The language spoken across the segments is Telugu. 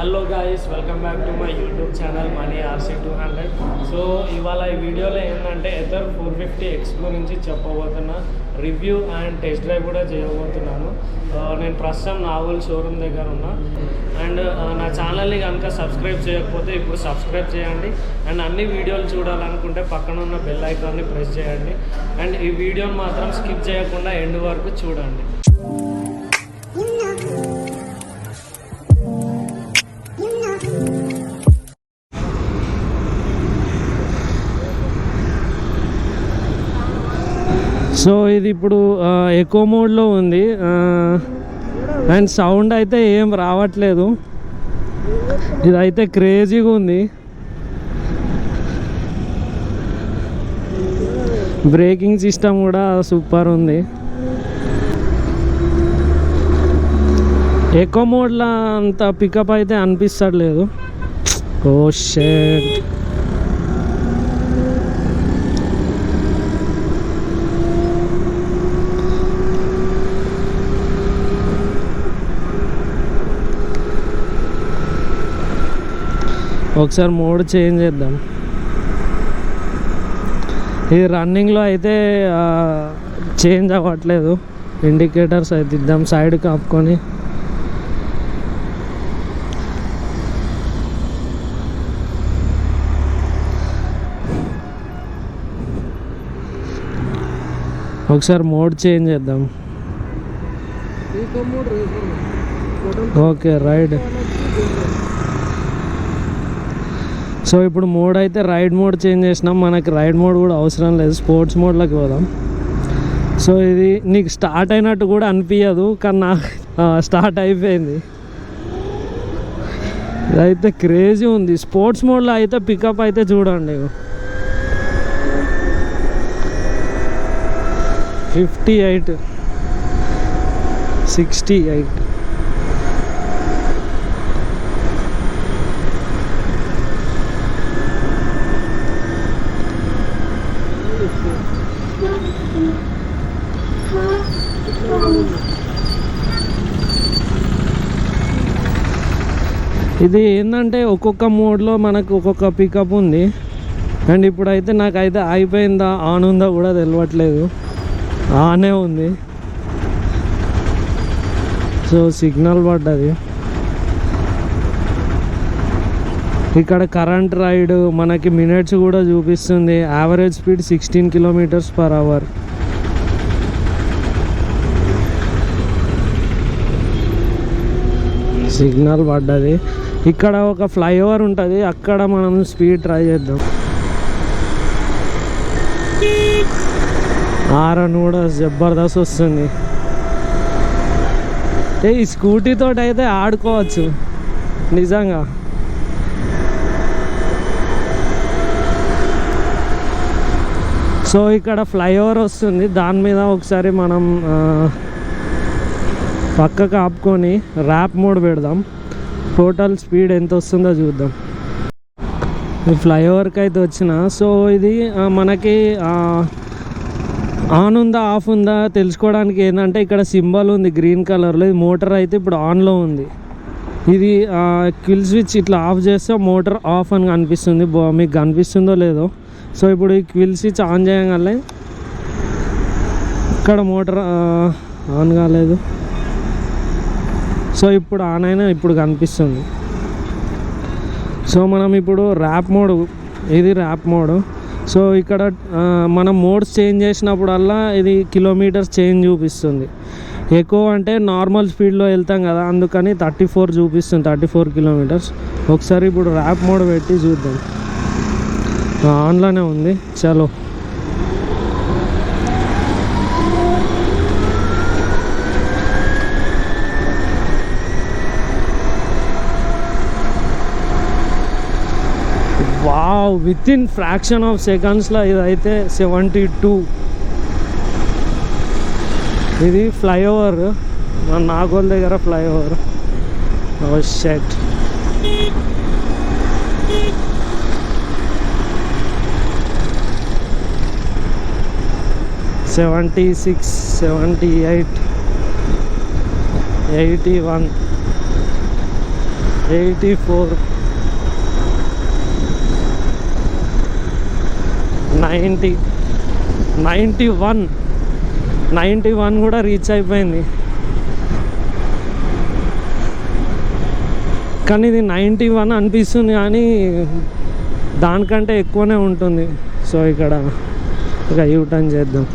Hello guys, welcome back to my YouTube channel money RC200. So ఇవాళ ఈ వీడియోలో ఏంటంటే ఎథర్ 450X గురించి చెప్పబోతున్నా. రివ్యూ అండ్ టెస్ట్ డ్రైవ్ కూడా చేయబోతున్నాను. నేను ప్రస్తుతం నావల్ షోరూమ్ దగ్గర ఉన్నా. అండ్ నా ఛానల్ని కనుక సబ్స్క్రైబ్ చేయకపోతే ఇప్పుడు సబ్స్క్రైబ్ చేయండి. అండ్ అన్ని వీడియోలు చూడాలనుకుంటే పక్కన ఉన్న బెల్ ఐకాన్ని ప్రెస్ చేయండి. అండ్ ఈ వీడియోని మాత్రం స్కిప్ చేయకుండా ఎండ్ వరకు చూడండి. సో ఇది ఇప్పుడు ఎకో మోడ్లో ఉంది అండ్ సౌండ్ అయితే ఏం రావట్లేదు. ఇదైతే క్రేజీగా ఉంది. బ్రేకింగ్ సిస్టమ్ కూడా సూపర్ ఉంది. ఎకో మోడ్లో అంత పికప్ అయితే అనిపిస్తలేదు. Oh shit. ఒకసారి మోడ్ చేంజ్ చేద్దాం. ఇది రన్నింగ్లో అయితే చేంజ్ అవ్వట్లేదు. ఇండికేటర్స్ అయితే ఇద్దాం సైడ్కి ఆపుకొని. ఒకసారి మోడ్ చేంజ్ చేద్దాం. Okay, ride. సో ఇప్పుడు మోడ్ అయితే రైడ్ మోడ్ చేంజ్ చేసినాం. మనకి రైడ్ మోడ్ కూడా అవసరం లేదు, స్పోర్ట్స్ మోడ్లోకి పోదాం. సో ఇది నీకు స్టార్ట్ అయినట్టు కూడా అనిపించదు, కానీ నాకు స్టార్ట్ అయిపోయింది. ఇదైతే క్రేజీ ఉంది. స్పోర్ట్స్ మోడ్లో అయితే పికప్ అయితే చూడండి, 58, 68. ఇది ఏంటంటే ఒక్కొక్క మోడ్లో మనకు ఒక్కొక్క పికప్ ఉంది. అండ్ ఇప్పుడైతే నాకైతే అయిపోయిందా ఆన్ ఉందా కూడా తెలియట్లేదు. ఆనే ఉంది. సో సిగ్నల్ పడ్డది. ఇక్కడ కరెంట్ రైడ్ మనకి మినిట్స్ కూడా చూపిస్తుంది. Average speed 16 km/h. సిగ్నల్ పడ్డది. ఇక్కడ ఒక ఫ్లైఓవర్ ఉంటుంది, అక్కడ మనం స్పీడ్ ట్రై చేద్దాం. హారన్ కూడా జబర్దస్త్ వస్తుంది. ఈ స్కూటీతో అయితే ఆడుకోవచ్చు నిజంగా. సో ఇక్కడ ఫ్లైఓవర్ వస్తుంది, దాని మీద ఒకసారి మనం పక్కకు ఆపుకొని ర్యాప్ మోడ్ పెడదాం. టోటల్ స్పీడ్ ఎంత వస్తుందో చూద్దాం. ఈ ఫ్లైఓవర్కి అయితే వచ్చిన. సో ఇది మనకి ఆన్ ఉందా ఆఫ్ ఉందా తెలుసుకోవడానికి ఏంటంటే ఇక్కడ సింబల్ ఉంది గ్రీన్ కలర్లో. ఇది మోటార్ అయితే ఇప్పుడు ఆన్లో ఉంది. ఇది కిల్ స్విచ్ ఇట్లా ఆఫ్ చేస్తే మోటార్ ఆఫ్ అని కనిపిస్తుంది. మీకు కనిపిస్తుందో లేదో. సో ఇప్పుడు ఈ క్విల్ స్విచ్ ఆన్ చేయగానే ఇక్కడ మోటార్ ఆన్ కాలేదు. సో ఇప్పుడు ఆన్ అయినా ఇప్పుడు కనిపిస్తుంది. సో మనం ఇప్పుడు ర్యాప్ మోడ్, ఇది ర్యాప్ మోడ్. సో ఇక్కడ మనం మోడ్స్ చేంజ్ చేసినప్పుడల్లా ఇది కిలోమీటర్స్ చేంజ్ చూపిస్తుంది. ఎక్కువ అంటే నార్మల్ స్పీడ్లో వెళ్తాం కదా, అందుకని 34 చూపిస్తుంది, 34 km. ఒకసారి ఇప్పుడు ర్యాప్ మోడ్ పెట్టి చూద్దాం. ఆన్లోనే ఉంది. చలో. Wow, with in fraction of సెకండ్స్లో ఇదైతే 72. ఇది ఫ్లైఓవర్, మన నాగోల్ దగ్గర ఫ్లైఓవర్. ఓ షట్. 76, 78, 81. 84 90 91 కూడా రీచ్ అయిపోయింది. కానీ ఇది 91 అనిపిస్తుంది కానీ దానికంటే ఎక్కువనే ఉంటుంది. సో ఇక్కడ ఇక యూటర్న్ చేద్దాం.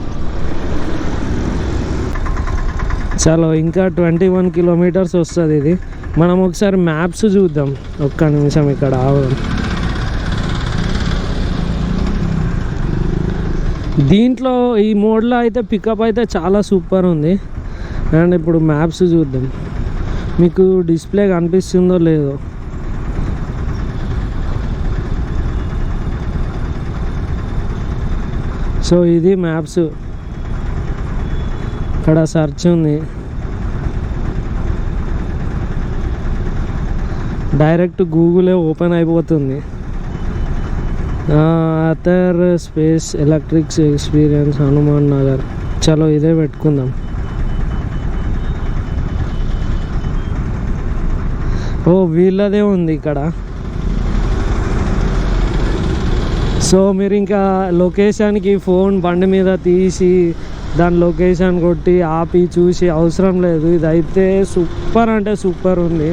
చలో ఇంకా 21 కిలోమీటర్స్ వస్తుంది ఇది. మనం ఒకసారి మ్యాప్స్ చూద్దాం. ఒక్క నిమిషం ఇక్కడ ఆగుదాం. దీంట్లో ఈ మోడ్లో అయితే పికప్ అయితే చాలా సూపర్ ఉంది. అండ్ ఇప్పుడు మ్యాప్స్ చూద్దాం. మీకు డిస్ప్లే కనిపిస్తుందో లేదో. సో ఇది మ్యాప్స్. ఇక్కడ సెర్చ్ ఉంది. డైరెక్ట్ గూగులే ఓపెన్ అయిపోతుంది. Other space electrics experience Hanuman Nagar. చలో ఇదే పెట్టుకుందాం. ఓ వీళ్ళదే ఉంది ఇక్కడ. సో మీరు ఇంకా లొకేషన్కి ఫోన్ బండి మీద తీసి దాని లొకేషన్ కొట్టి ఆపి చూసి అవసరం లేదు. ఇదైతే సూపర్ అంటే సూపర్ ఉంది.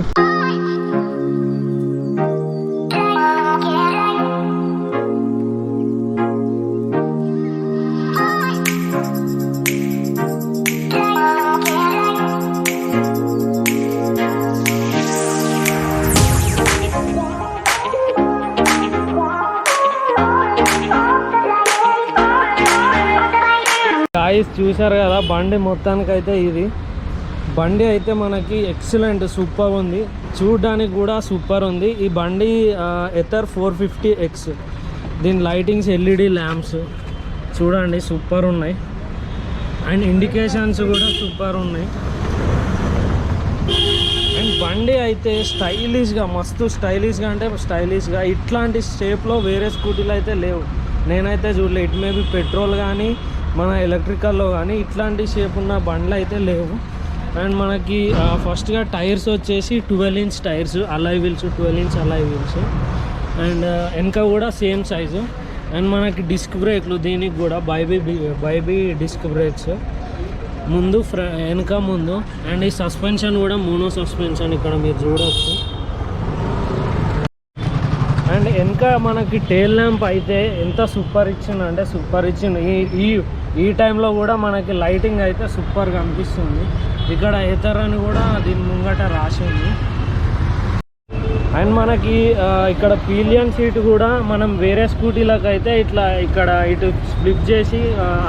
చూసారు కదా బండి మొత్తానికైతే ఇది బండి అయితే మనకి ఎక్సలెంట్ సూపర్ ఉంది. చూడడానికి కూడా సూపర్ ఉంది. ఈ బండి ఎథర్ 450X. దీని లైటింగ్స్ ఎల్ఈడి ల్యాంప్స్ చూడండి సూపర్ ఉన్నాయి. అండ్ ఇండికేషన్స్ కూడా సూపర్ ఉన్నాయి. అండ్ బండి అయితే స్టైలిష్గా మస్తు స్టైలిష్గా అంటే స్టైలిష్గా ఇట్లాంటి షేప్లో వేరే స్కూటీలు అయితే లేవు. నేనైతే చూడలే. ఇట్ మేబీ పెట్రోల్ కానీ మన ఎలక్ట్రికల్లో కానీ ఇట్లాంటి షేప్ ఉన్న బండ్లు అయితే లేవు. అండ్ మనకి ఫస్ట్గా టైర్స్ వచ్చేసి 12 inch tyres, alloy wheels 12 inch alloy wheels. And వెనక కూడా సేమ్ సైజు. అండ్ మనకి డిస్క్ బ్రేక్లు దీనికి కూడా బైబీ డిస్క్ బ్రేక్స్ ముందు వెనక ముందు. అండ్ ఈ సస్పెన్షన్ కూడా మోనో సస్పెన్షన్ ఇక్కడ మీరు చూడవచ్చు. అండ్ వెనక మనకి టెయిల్ ల్యాంప్ అయితే ఎంత సూపర్ ఇచ్చింది అంటే సూపర్ ఇచ్చింది. ఈ టైంలో కూడా మనకి లైటింగ్ అయితే సూపర్గా అనిపిస్తుంది. ఇక్కడ ఎథర్ అని కూడా దీని ముంగట రాసి ఉంది. అండ్ మనకి ఇక్కడ పిలియన్ సీట్ కూడా మనం వేరే స్కూటీలకు అయితే ఇక్కడ ఇటు ఫ్లిప్ చేసి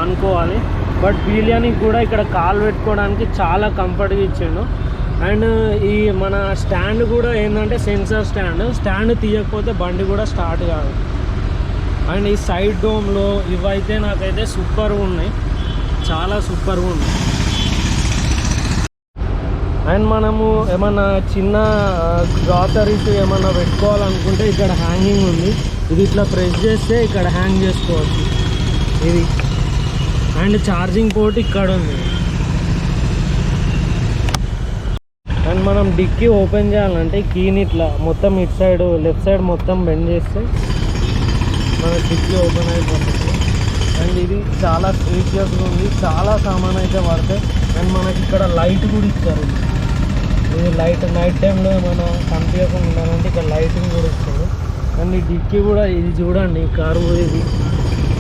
అనుకోవాలి. బట్ పిలియన్కి కూడా ఇక్కడ కాలు పెట్టుకోవడానికి చాలా కంఫర్ట్గా ఇచ్చిండు. అండ్ ఈ మన స్టాండ్ కూడా ఏంటంటే సెన్సార్ స్టాండ్ తీయకపోతే బండి కూడా స్టార్ట్ కాదు. అండ్ ఈ సైడ్ డోమ్లో ఇవైతే నాకైతే సూపర్గా ఉన్నాయి, చాలా సూపర్గా ఉన్నాయి. అండ్ మనము ఏమన్నా చిన్న గ్రాసరీస్ ఏమన్నా పెట్టుకోవాలనుకుంటే ఇక్కడ హ్యాంగింగ్ ఉంది. ఇది ఇట్లా ప్రెస్ చేస్తే ఇక్కడ హ్యాంగ్ చేసుకోవచ్చు ఇది. అండ్ ఛార్జింగ్ పోర్ట్ ఇక్కడ ఉంది. అండ్ మనం డిక్కీ ఓపెన్ చేయాలంటే కీని ఇట్లా మొత్తం ఇటు సైడ్ లెఫ్ట్ సైడ్ మొత్తం బెండ్ చేస్తే మన డిక్కీ ఓపెన్ అయిపోతుంది. అండ్ ఇది చాలా స్పేషియస్గా ఉంది, చాలా సామాన్ అయితే పడతాయి. అండ్ మనకి ఇక్కడ లైట్ కూడా ఇచ్చారు. ఇది లైట్ నైట్ టైంలో మనం కనిపించకుండా ఉండాలంటే ఇక్కడ లైటింగ్ కూడా ఇచ్చారు. అండ్ ఈ డిక్కీ కూడా ఇది చూడండి కారు, ఇది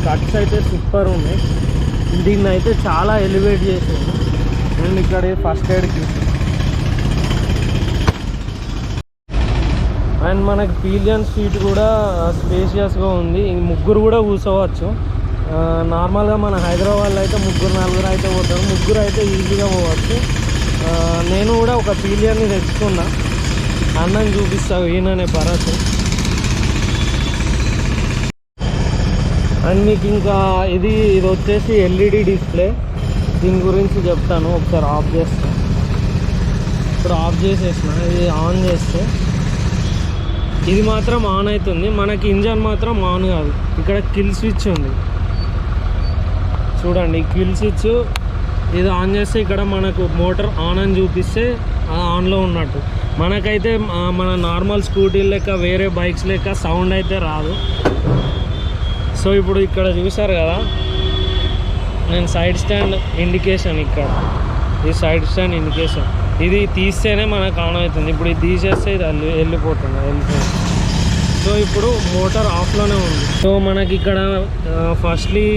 కట్స్ అయితే సూపర్ ఉన్నాయి. దీన్ని అయితే చాలా ఎలివేట్ చేసారు. అండ్ ఇక్కడ ఫస్ట్ ఎయిడ్కి అండ్ మనకి పిలియన్ సీట్ కూడా స్పేషియస్గా ఉంది. ముగ్గురు కూడా కూర్చోవచ్చు. నార్మల్గా మన హైదరాబాద్లో అయితే 3-4 అయితే పోతారు, ముగ్గురు అయితే ఈజీగా పోవచ్చు. నేను కూడా ఒక పిలియన్ని తెచ్చుకున్నా, అన్నం చూపిస్తావు ఈయననే భరత్. అండ్ మీకు ఇంకా ఇది వచ్చేసి ఎల్ఈడి డిస్ప్లే. దీని గురించి చెప్తాను, ఒకసారి ఆఫ్ చేస్తాను. ఇప్పుడు ఆఫ్ చేసేసిన, ఇది ఆన్ చేస్తే ఇది మాత్రం ఆన్ అవుతుంది. మనకి ఇంజన్ మాత్రం ఆన్ కాదు. ఇక్కడ కిల్ స్విచ్ ఉంది చూడండి, కిల్ స్విచ్ ఇది ఆన్ చేస్తే ఇక్కడ మనకు మోటార్ ఆన్ అని చూపిస్తే అది ఆన్లో ఉన్నట్టు. మనకైతే మన నార్మల్ స్కూటీలు లెక్క వేరే బైక్స్ లెక్క సౌండ్ అయితే రాదు. సో ఇప్పుడు ఇక్కడ చూసారు కదా, నేను సైడ్ స్టాండ్ ఇండికేషన్, ఇక్కడ ఈ సైడ్ స్టాండ్ ఇండికేషన్ ఇది తీస్తేనే మనకు ఆన్ అవుతుంది. ఇప్పుడు ఇది తీసేస్తే ఇది వెళ్ళిపోతుంది. సో ఇప్పుడు మోటార్ ఆఫ్లోనే ఉంది. సో మనకి ఇక్కడ ఫస్ట్లీ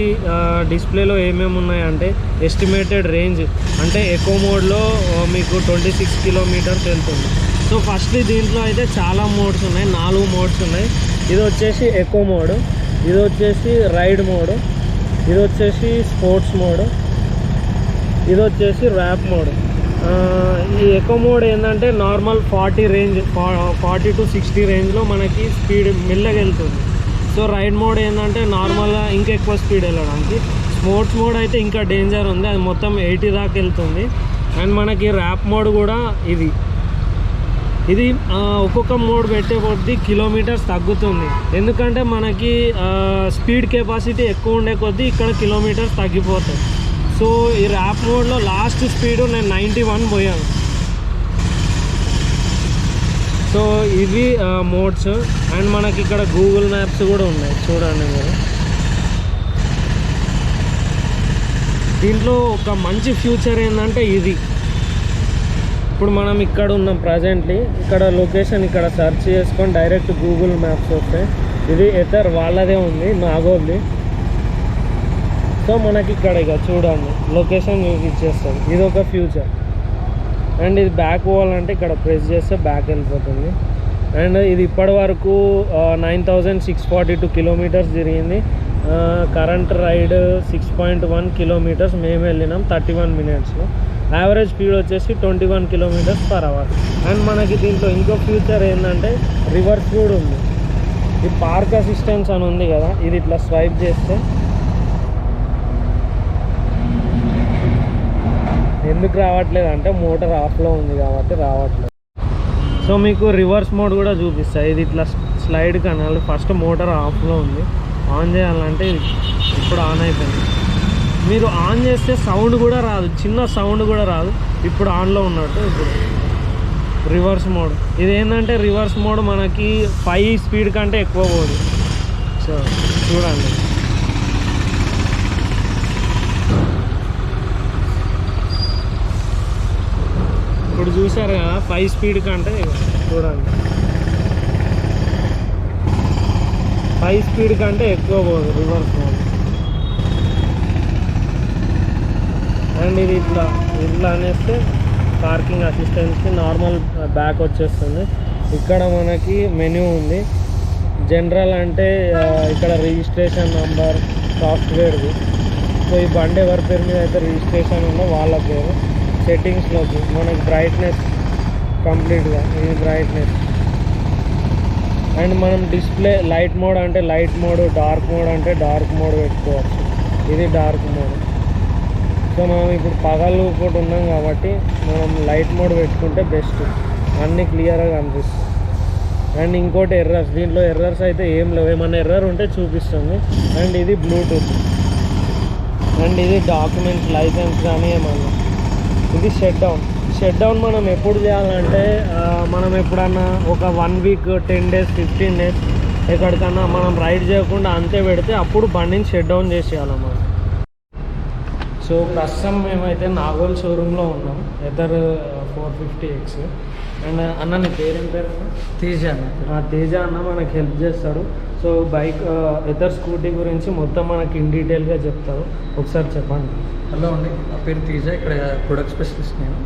డిస్ప్లేలో ఏమేమి ఉన్నాయంటే ఎస్టిమేటెడ్ రేంజ్, అంటే ఎకో మోడ్లో మీకు 26 కిలోమీటర్స్ వెళ్తుంది. సో ఫస్ట్లీ దీంట్లో అయితే చాలా మోడ్స్ ఉన్నాయి, 4 మోడ్స్ ఉన్నాయి. ఇది వచ్చేసి ఎకో మోడ్, ఇది వచ్చేసి రైడ్ మోడ్, ఇది వచ్చేసి స్పోర్ట్స్ మోడ్, ఇది వచ్చేసి ర్యాప్ మోడ్. ఈ ఎకో మోడ్ ఏంటంటే నార్మల్ 40 రేంజ్, 40 to 60 రేంజ్లో మనకి స్పీడ్ మెల్లగా వెళ్తుంది. సో రైడ్ మోడ్ ఏంటంటే నార్మల్గా ఇంకా ఎక్కువ స్పీడ్ వెళ్ళడానికి. స్పోర్ట్స్ మోడ్ అయితే ఇంకా డేంజర్ ఉంది, అది మొత్తం 80 దాకా వెళ్తుంది. అండ్ మనకి ర్యాప్ మోడ్ కూడా ఇది ఒక్కొక్క మోడ్ పెట్టే కొద్దీ కిలోమీటర్స్ తగ్గుతుంది. ఎందుకంటే మనకి స్పీడ్ కెపాసిటీ ఎక్కువ ఉండే కొద్దీ ఇక్కడ కిలోమీటర్స్ తగ్గిపోతాయి. సో ఈ ర్యాప్ మోడ్లో లాస్ట్ స్పీడ్ నేను 91 పోయాను. సో ఇవి మోడ్స్. అండ్ మనకి ఇక్కడ గూగుల్ మ్యాప్స్ కూడా ఉన్నాయి, చూడండి మీరు. దీంట్లో ఒక మంచి ఫ్యూచర్ ఏంటంటే ఇది, ఇప్పుడు మనం ఇక్కడ ఉన్నాం ప్రజెంట్లీ, ఇక్కడ లొకేషన్ ఇక్కడ సెర్చ్ చేసుకొని డైరెక్ట్ గూగుల్ మ్యాప్స్ వస్తాయి. ఇది ఎథర్ వాళ్ళదే ఉంది, నాగోల్ది. సో మనకి ఇక్కడ ఇక చూడండి లొకేషన్ ఇచ్చేస్తుంది. ఇది ఒక ఫ్యూచర్. అండ్ ఇది బ్యాక్ పోవాలంటే ఇక్కడ ప్రెస్ చేస్తే బ్యాక్ వెళ్ళిపోతుంది. అండ్ ఇది ఇప్పటి వరకు 9642 కిలోమీటర్స్ తిరిగింది. కరెంట్ రైడ్ 6.1 కిలోమీటర్స్ మేము వెళ్ళినాం 31 మినిట్స్లో. యావరేజ్ స్పీడ్ వచ్చేసి 21 కిలోమీటర్స్ పర్ అవర్. అండ్ మనకి దీంట్లో ఇంకో ఫ్యూచర్ ఏంటంటే రివర్స్ కూడా ఉంది. ఈ పార్క్ అసిస్టెన్స్ అని ఉంది కదా, ఇది ఇట్లా స్వైప్ చేస్తే ఎందుకు రావట్లేదు అంటే మోటార్ ఆఫ్లో ఉంది కాబట్టి రావట్లేదు. సో మీకు రివర్స్ మోడ్ కూడా చూపిస్తాయి. ఇది ఇట్లా స్లైడ్ కనాలి. ఫస్ట్ మోటార్ ఆఫ్లో ఉంది, ఆన్ చేయాలంటే ఇప్పుడు ఆన్ అయిపోయింది. మీరు ఆన్ చేస్తే సౌండ్ కూడా రాదు, చిన్న సౌండ్ కూడా రాదు. ఇప్పుడు ఆన్లో ఉన్నట్టు. ఇప్పుడు రివర్స్ మోడ్ ఇది ఏంటంటే రివర్స్ మోడ్ మనకి 5 స్పీడ్ కంటే ఎక్కువ పోదు. సో చూడండి, ఇప్పుడు చూసారు కదా 5 స్పీడ్ కంటే చూడండి 5 స్పీడ్ కంటే ఎక్కువ పోదు రివర్స్ మోడ్. అండ్ ఇది ఇట్లా అనేస్తే పార్కింగ్ అసిస్టెన్స్కి నార్మల్ బ్యాక్ వచ్చేస్తుంది. ఇక్కడ మనకి మెనూ ఉంది. జనరల్ అంటే ఇక్కడ రిజిస్ట్రేషన్ నంబర్, సాఫ్ట్వేర్ది. సో ఈ బండి ఎవరి పేరు మీద అయితే రిజిస్ట్రేషన్ ఉందో వాళ్ళ పేరు. సెట్టింగ్స్లోకి మనకి బ్రైట్నెస్ కంప్లీట్గా, ఇది బ్రైట్నెస్. అండ్ మనం డిస్ప్లే లైట్ మోడ్ అంటే లైట్ మోడ్, డార్క్ మోడ్ అంటే డార్క్ మోడ్ పెట్టుకోవచ్చు. ఇది డార్క్ మోడ్. సో మనం ఇప్పుడు పగలు ఒకటి ఉన్నాం కాబట్టి మనం లైట్ మోడ్ పెట్టుకుంటే బెస్ట్, అన్నీ క్లియర్గా కనిపిస్తుంది. అండ్ ఇంకోటి ఎర్రర్స్, దీంట్లో ఎర్రర్స్ అయితే ఏం లేవు. ఏమన్నా ఎర్రర్ ఉంటే చూపిస్తుంది. అండ్ ఇది బ్లూటూత్. అండ్ ఇది డాక్యుమెంట్స్, లైసెన్స్ కానీ ఏమన్నా. ఇది షట్ డౌన్ మనం ఎప్పుడు చేయాలంటే మనం ఎప్పుడన్నా ఒక 1 వీక్, 10 డేస్, 15 డేస్ ఎక్కడికన్నా మనం రైడ్ చేయకుండా అంతే పెడితే అప్పుడు బండిని షట్ డౌన్ చేసేయాలన్నమాట. సో ప్రస్తుతం మేమైతే నాగోల్ షోరూంలో ఉన్నాం, ఎథర్ 450X. అండ్ అన్న నీ పేరేం పేరు? తేజ అన్న. తేజ అన్న మనకి హెల్ప్ చేస్తాడు. సో బైక్ ఎథర్ స్కూటీ గురించి మొత్తం మనకి ఇన్ డీటెయిల్గా చెప్తారు. ఒకసారి చెప్పండి. హలో అండి, నా పేరు తేజ, ఇక్కడ ప్రొడక్ట్ స్పెషలిస్ట్ నేను.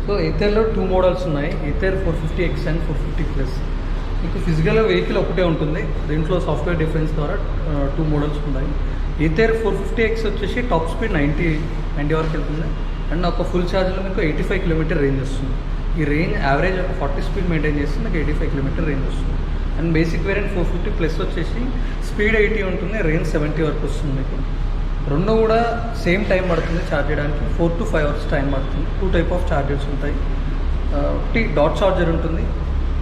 సో ఎథర్లో 2 మోడల్స్ ఉన్నాయి, ఎథర్ 450X అండ్ 450+. మీకు ఫిజికల్గా వెహికల్ ఒకటే ఉంటుంది, దీంట్లో సాఫ్ట్వేర్ డిఫరెన్స్ ద్వారా 2 మోడల్స్ ఉన్నాయి. ఎథర్ 450X వచ్చేసి టాప్ స్పీడ్ 90 వరకు వెళ్తుంది. అండ్ ఒక ఫుల్ ఛార్జ్లో మీకు 85 కిలోమీటర్ రేంజ్ వస్తుంది. ఈ రేంజ్ యావరేజ్ ఒక 40 స్పీడ్ మెయింటైన్ చేస్తే మీకు 85 కిలోమీటర్ రేంజ్ వస్తుంది. అండ్ బేసిక్ వేరియంట్ 450+ వచ్చేసి స్పీడ్ 80 ఉంటుంది, రేంజ్ 70 వరకు వస్తుంది. మీకు రెండు కూడా సేమ్ టైం పడుతుంది ఛార్జ్ చేయడానికి, 4 to 5 అవర్స్ టైం పడుతుంది. 2 టైప్ ఆఫ్ ఛార్జర్స్ ఉంటాయి. ఒకటి డాట్ ఛార్జర్ ఉంటుంది,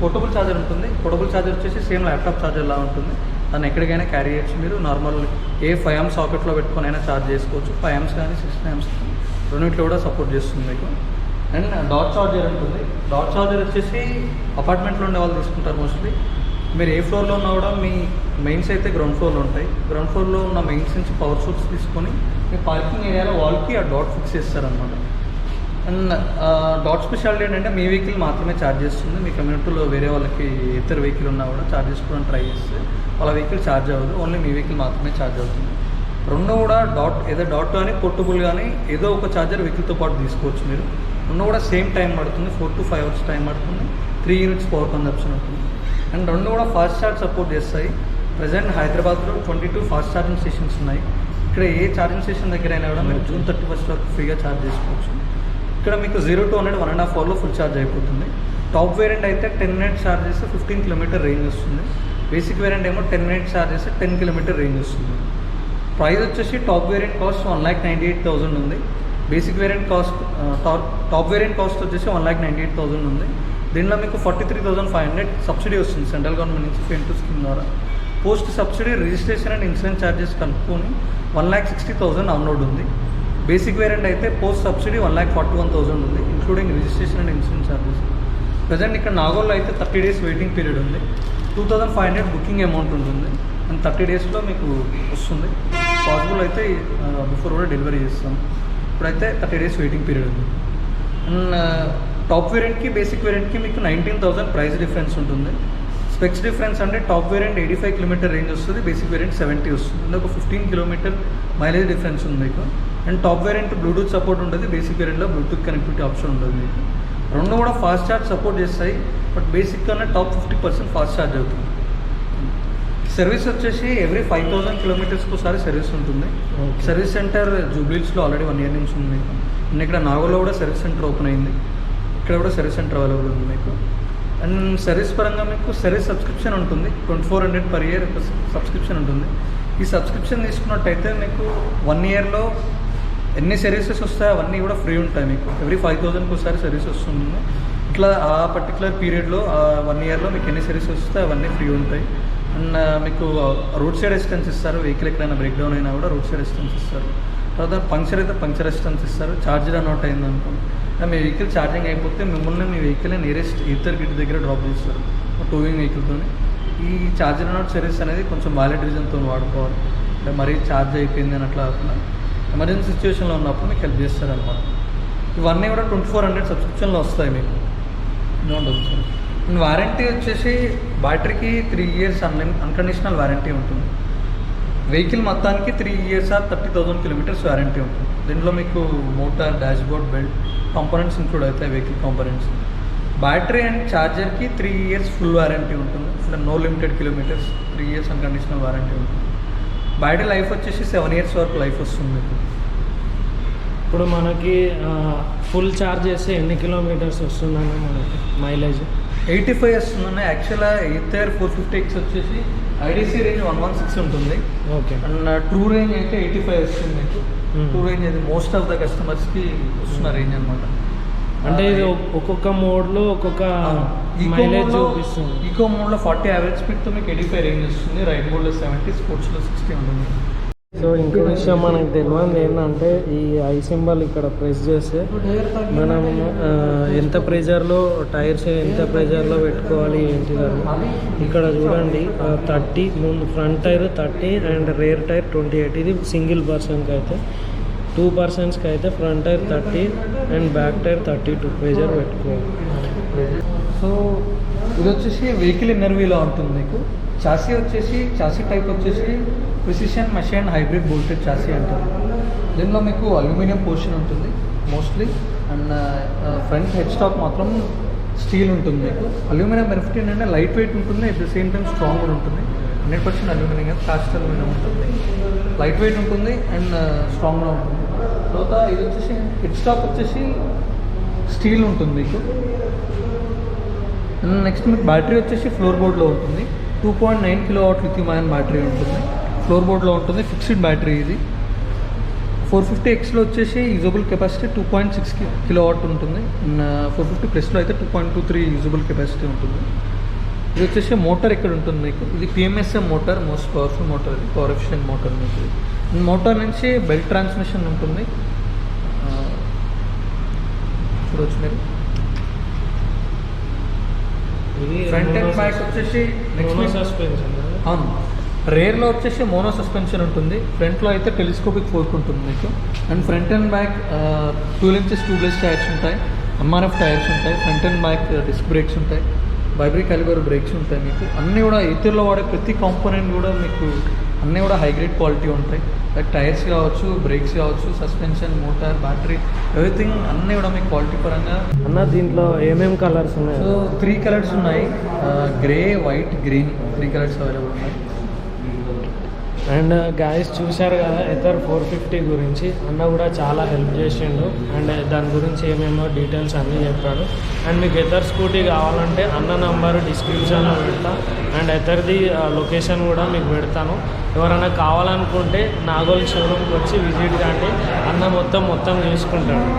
పోర్టబుల్ ఛార్జర్ ఉంటుంది. పోర్టబుల్ ఛార్జర్ వచ్చేసి సేమ్ ల్యాప్టాప్ ఛార్జర్ లా ఉంటుంది, దాన్ని ఎక్కడికైనా క్యారీ చేయొచ్చు. మీరు నార్మల్ ఏ 5 amps సాకెట్లో పెట్టుకొని అయినా ఛార్జ్ చేసుకోవచ్చు. 5 amps కానీ 16 amps రెండింటిలో కూడా సపోర్ట్ చేస్తుంది మీకు. అండ్ డాట్ చార్జర్ ఉంటుంది. డాట్ చార్జర్ వచ్చేసి అపార్ట్మెంట్లో ఉండే వాళ్ళు తీసుకుంటారు మోస్ట్లీ. మీరు ఏ ఫ్లోర్లో ఉన్నా కూడా మీ మెయిన్స్ అయితే గ్రౌండ్ ఫ్లోర్లో ఉంటాయి. గ్రౌండ్ ఫ్లోర్లో ఉన్న మెయిన్స్ నుంచి పవర్ సోర్స్ తీసుకొని మీ పార్కింగ్ ఏరియాలో వాల్కి ఆ డాట్ ఫిక్స్ చేస్తారనమాట. అండ్ డాట్ స్పెషాలిటీ ఏంటంటే మీ వెహికల్ మాత్రమే ఛార్జ్ చేస్తుంది. మీ కమ్యూనిటీలో వేరే వాళ్ళకి ఇతర వెహికల్ ఉన్నా కూడా ఛార్జ్ చేసుకోవడానికి ట్రై చేస్తే వాళ్ళ వెహికల్ ఛార్జ్ అవ్వదు, ఓన్లీ మీ వెహికల్ మాత్రమే ఛార్జ్ అవుతుంది. రెండు కూడా డాట్ కానీ పోర్టబుల్ కానీ ఏదో ఒక ఛార్జర్ వెహికల్తో పాటు తీసుకోవచ్చు మీరు. రెండు కూడా సేమ్ టైం పడుతుంది, 4 to 5 hours టైం పడుతుంది. 3 units పవర్ కన్జప్షన్ ఉంటుంది. అండ్ రెండు కూడా ఫాస్ట్ ఛార్జ్ సపోర్ట్ చేస్తాయి. ప్రజెంట్ హైదరాబాద్లో 22 ఫాస్ట్ ఛార్జింగ్ స్టేషన్స్ ఉన్నాయి. ఇక్కడ ఏ ఛార్జింగ్ స్టేషన్ దగ్గర అయినా కూడా మీరు June 31st వరకు ఫ్రీగా ఛార్జ్ చేసుకోవచ్చు. ఇక్కడ మీకు 0 to 100 1.5 hourలో ఫుల్ ఛార్జ్ అయిపోతుంది. టాప్ వేరియంట్ అయితే 10 minutes ఛార్జ్ చేస్తే 15 km రేంజ్ వస్తుంది. బేసిక్ వేరియంట్ ఏమో 10 minutes ఛార్జ్ చేస్తే 10 km రేంజ్ వస్తుంది. ప్రైస్ వచ్చేసి టాప్ వేరియంట్ కాస్ట్ 1,98,000 ఉంది. Basic variant cost top variant cost వచ్చేసి 1,98,000 ఉంది. దీనిలో మీకు 43,500 సబ్సిడీ వస్తుంది సెంట్రల్ గవర్నమెంట్ నుంచి FAME-2 స్కీమ్ ద్వారా. Post subsidy registration and insurance charges కనుక్కొని 1,60,000 ఆన్ రోడ్ ఉంది. బేసిక్ వేరియంట్ అయితే పోస్ట్ సబ్సిడీ 1,41,000 ఉంది, including registration and insurance charges. Present ఇక్కడ నాగోల్లో అయితే 30 days వెయిటింగ్ పీరియడ్ ఉంది. 2,500 బుకింగ్ అమౌంట్ ఉంటుంది అండ్ 30 daysలో మీకు వస్తుంది. పాసిబుల్ అయితే బిఫోర్ కూడా డెలివరీ చేస్తాం. ఇప్పుడైతే 30 days వెయిటింగ్ పీరియడ్ ఉంది. అండ్ టాప్ వేరియంట్కి బేసిక్ వేరియంట్కి మీకు 19,000 ప్రైస్ డిఫరెన్స్ ఉంటుంది. స్పెక్స్ డిఫరెన్స్ అంటే టాప్ వేరియంట్ 85 km రేంజ్ వస్తుంది, బేసిక్ వేరియంట్ 70 వస్తుంది. ఇందులో ఒక 15 km మైలేజ్ డిఫరెన్స్ ఉంది మీకు. And top variant Bluetooth support ఉంటుంది, బేసిక్ వేరియంట్లో బ్లూటూత్ కనెక్టివిటీ ఆప్షన్ ఉంటుంది మీకు. రెండు కూడా ఫాస్ట్ ఛార్జ్ సపోర్ట్ చేస్తాయి, బట్ బేసిక్ కన్నా టాప్ 50% ఫాస్ట్ ఛార్జ్ అవుతుంది. సర్వీస్ వచ్చేసి ఎవ్రీ 5,000 kilometers ఒకసారి సర్వీస్ ఉంటుంది. సర్వీస్ సెంటర్ జూబ్లీస్లో ఆల్రెడీ 1 year నుంచి ఉంది మీకు. అండ్ ఇక్కడ నాగోలో కూడా సర్వీస్ సెంటర్ ఓపెన్ అయింది, ఇక్కడ కూడా సర్వీస్ సెంటర్ అవైలబుల్ ఉంది మీకు. అండ్ సర్వీస్ పరంగా మీకు సర్వీస్ సబ్స్క్రిప్షన్ ఉంటుంది, 2,400 per year సబ్స్క్రిప్షన్ ఉంటుంది. ఈ సబ్స్క్రిప్షన్ తీసుకున్నట్టయితే మీకు 1 yearలో ఎన్ని సర్వీసెస్ వస్తాయో అవన్నీ కూడా ఫ్రీ ఉంటాయి మీకు. ఎవ్రీ 5,000కి ఒకసారి సర్వీస్ వస్తుంది. ఇట్లా ఆ పర్టికులర్ పీరియడ్లో 1 yearలో మీకు ఎన్ని సర్వీసెస్ వస్తాయో అవన్నీ ఫ్రీ ఉంటాయి. అండ్ మీకు రోడ్ సైడ్ అసిస్టెన్స్ ఇస్తారు, వెహికల్ ఎక్కడైనా బ్రేక్ డౌన్ అయినా కూడా రోడ్ సైడ్ అసిస్టెన్స్ ఇస్తారు. తర్వాత పంక్చర్ అయితే పంక్చర్ అసిస్టెన్స్ ఇస్తారు. ఛార్జర్ రన్అట్ అయింది అనుకోండి, మీ వెహికల్ ఛార్జింగ్ అయిపోతే మిమ్మల్ని మీ వెహికల్ నియరెస్ట్ ఈథర్ గిట్ దగ్గర డ్రాప్ చేస్తారు టూవింగ్ వెహికల్తో. ఈ ఛార్జర్ రన్అట్ సర్వీస్ అనేది కొంచెం వ్యాలిడ్ రీజన్తో వాడుకోవాలి. అంటే మరీ ఛార్జ్ అయిపోయింది అని అట్లా కాకుండా ఎమర్జెన్సీ సిచ్యువేషన్లో ఉన్నప్పుడు మీకు హెల్ప్ చేస్తారనమాట. ఇవన్నీ కూడా 2,400 సబ్స్క్రిప్షన్లో వస్తాయి మీకు. ఉంటుంది. అండ్ వారంటీ వచ్చేసి బ్యాటరీకి 3 years అన్కండిషనల్ వారంటీ ఉంటుంది. వెహికల్ మొత్తానికి 3 years or 30,000 kilometers వారంటీ ఉంటుంది. దీంట్లో మీకు motor, dashboard, belt components include అవుతాయి, వెహికల్ కాంపోనెంట్స్. బ్యాటరీ అండ్ ఛార్జర్కి 3 years ఫుల్ వారంటీ ఉంటుంది. అంటే no limited kilometres, 3 years unconditional warranty ఉంటుంది. బ్యాటరీ లైఫ్ వచ్చేసి 7 years వరకు లైఫ్ వస్తుంది మీకు. ఇప్పుడు మనకి ఫుల్ ఛార్జ్ చేస్తే ఎన్ని కిలోమీటర్స్ వస్తుందన్న మనకి మైలేజ్? 85 వస్తుందన్న. యాక్చువల్గా ఈథర్ 450X వచ్చేసి IDC రేంజ్ 116 ఉంటుంది. ఓకే. అండ్ ట్రూ రేంజ్ అయితే 85 వస్తుంది మీకు. ట్రూ రేంజ్ అది మోస్ట్ ఆఫ్ ద కస్టమర్స్కి వస్తున్న రేంజ్ అనమాట. అంటే ఇది ఒక్కొక్క మోడ్లో ఒక్కొక్క మైలేజ్ చూపిస్తుంది. ఈకో మోడ్లో 40 యావరేజ్ స్పీడ్తో మీకు 85 రేంజ్ వస్తుంది. రైట్ మోడ్లో 70, స్పోర్ట్స్లో 60 ఉంటుంది. సో ఇంకో విషయం మనకు తెలియదు ఏంటంటే ఈ ఐ సింబల్ ఇక్కడ ప్రెస్ చేస్తే మనం ఎంత ప్రెజర్లో టైర్స్ ఎంత ప్రెజర్లో పెట్టుకోవాలి ఏంటిదని ఇక్కడ చూడండి. 30 ముందు front tyre 30 and rear tyre 28. ఇది సింగిల్ పర్సన్కి అయితే. 2 personsకి అయితే front tyre 30 and back tyre 32 pressure పెట్టుకోవాలి. సో ఇది వచ్చేసి వెహికల్ ఇన్నర్ వీలో ఉంటుంది మీకు. చాసీ టైప్ వచ్చేసి precision machine hybrid bolted chassis అంటారు. దీనిలో మీకు అల్యూమినియం పోర్షన్ ఉంటుంది mostly. And front head stock మాత్రం స్టీల్ ఉంటుంది మీకు. అల్యూమినియం బెనిఫిట్ ఏంటంటే లైట్ వెయిట్ ఉంటుంది, at the same time strong కూడా ఉంటుంది. 100% అల్యూమినియం, కాస్ట్ అల్యూమినియం ఉంటుంది. లైట్ వెయిట్ ఉంటుంది అండ్ స్ట్రాంగ్గా ఉంటుంది. తర్వాత ఇది వచ్చేసి హెడ్ స్టాక్ వచ్చేసి స్టీల్ ఉంటుంది మీకు. నెక్స్ట్ మీకు బ్యాటరీ వచ్చేసి ఫ్లోర్ బోర్డ్లో ఉంటుంది. 2.9 kilowatt లిథియం అయాన్ బ్యాటరీ ఉంటుంది, ఫ్లోర్ బోర్డ్లో ఉంటుంది. ఫిక్స్డ్ బ్యాటరీ ఇది. 450Xలో వచ్చేసి యూజబుల్ కెపాసిటీ 2.6 kilowatt ఉంటుంది. 450 ప్లస్లో అయితే 2.23 యూజబుల్ కెపాసిటీ ఉంటుంది. ఇది వచ్చేసి మోటార్ ఇక్కడ ఉంటుంది మీకు. ఇది PMSM motor, most powerful motor, ఇది పవర్ ఎఫిషియెంట్ మోటార్ మీకు. మోటార్ నుంచి బెల్ట్ ట్రాన్స్మిషన్ ఉంటుంది. చూడొచ్చు మీరు. ఫ్రంట్ అండ్ బ్యాక్ వచ్చేసి మోనో సస్పెన్షన్. అవును, రేర్లో వచ్చేసి మోనో సస్పెన్షన్ ఉంటుంది, ఫ్రంట్లో అయితే టెలిస్కోపిక్ ఫోర్క్ ఉంటుంది మీకు. And front and back 12 inches tubeless tyres ఉంటాయి, ఎంఆర్ఎఫ్ టైర్స్ ఉంటాయి, front and back disc brakes ఉంటాయి, వైబ్రీ క్యాలిబర్ బ్రేక్స్ ఉంటాయి మీకు. అన్నీ కూడా ఈథర్లో వాడే ప్రతి కాంపోనెంట్ కూడా మీకు అన్నీ కూడా హై గ్రేడ్ క్వాలిటీ ఉంటాయి. లైక్ టైర్స్ కావచ్చు, బ్రేక్స్ కావచ్చు, సస్పెన్షన్, మోటార్, బ్యాటరీ, ఎవ్రీథింగ్ అన్నీ కూడా మీకు క్వాలిటీ పరంగా. అన్న దీంట్లో ఏమేమి కలర్స్ ఉన్నాయి? సో 3 కలర్స్ ఉన్నాయి, grey, white, green, 3 colours available ఉన్నాయి. అండ్ గాయస్ చూశారు కదా ఎథర్ 450 గురించి, అన్న కూడా చాలా హెల్ప్ చేసిండు అండ్ దాని గురించి ఏమేమో డీటెయిల్స్ అన్నీ చెప్పాడు. అండ్ మీకు ఎథర్ స్కూటీ కావాలంటే అన్న నంబర్ డిస్క్రిప్షన్లో పెడతా అండ్ ఎథర్ది లొకేషన్ కూడా మీకు పెడతాను. ఎవరైనా కావాలనుకుంటే నాగోల్ షోరూమ్కి వచ్చి విజిట్ కానీ, అన్న మొత్తం చూసుకుంటాడు.